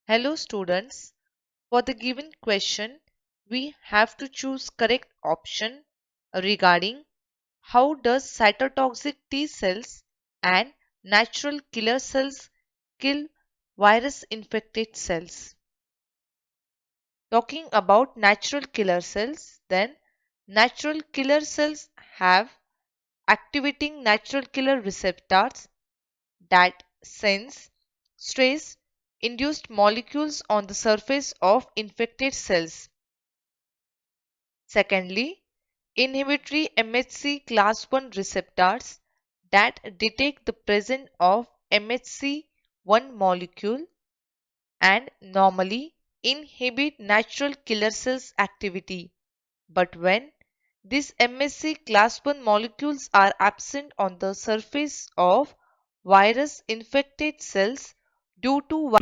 Hello students, for the given question, we have to choose correct option regarding how does cytotoxic T cells and natural killer cells kill virus infected cells. Talking about natural killer cells, then natural killer cells have activating natural killer receptors that sense stress-induced molecules on the surface of infected cells. Secondly, inhibitory MHC class I receptors that detect the presence of MHC1 molecule and normally inhibit natural killer cells activity. But when these MSC class I molecules are absent on the surface of virus infected cells due to